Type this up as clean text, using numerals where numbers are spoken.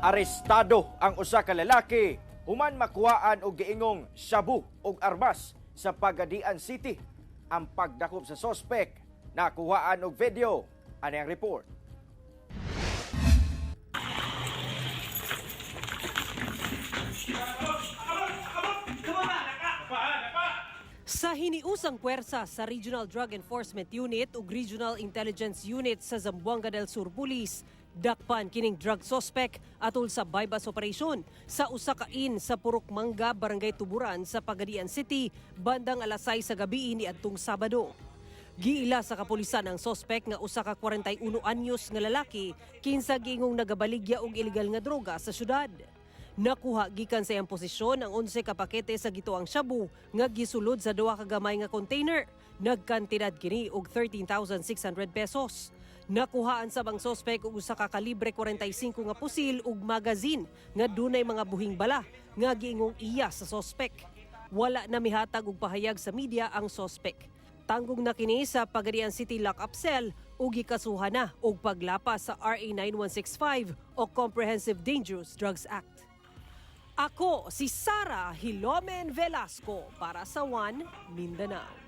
Arestado ang usa ka lalaki human makuhaan og giingong shabu og armas sa Pagadian City. Ang pagdakop sa sospek nakuhaan og video. Ani ang report. Sa hiniusang puwersa sa Regional Drug Enforcement Unit ug Regional Intelligence Unit sa Zamboanga del Sur Police, dakpan kining drug suspect atol sa bypass operation sa usa ka inn sa Purok Mangga, Barangay Tuburan sa Pagadian City bandang alas 6 sa gabi niadtong Sabado. Giila sa kapulisan ang suspect nga usa ka 41 anyos nga lalaki kinsa giingong nagabaligya og ilegal nga droga sa syudad. Nakuha gikan sa iyang posisyon ang 11 ka pakete sa gituang shabu nga gisulod sa duha ka gamay nga container. Nagkantidad kini og 13,600 pesos. Nakuhaan sa bang sospek og usa ka kalibre 45 nga pusil ug magazine nga dunay mga buhing bala nga giingong iya sa sospek. Wala na mihatag og pahayag sa media ang sospek. Tanggong na kini sa Pagadian City Lock-up Cell ug gikasuhan na og paglapas sa RA 9165 o Comprehensive Dangerous Drugs Act. Ako si Sara Hilomen Velasco para sa One Mindanao.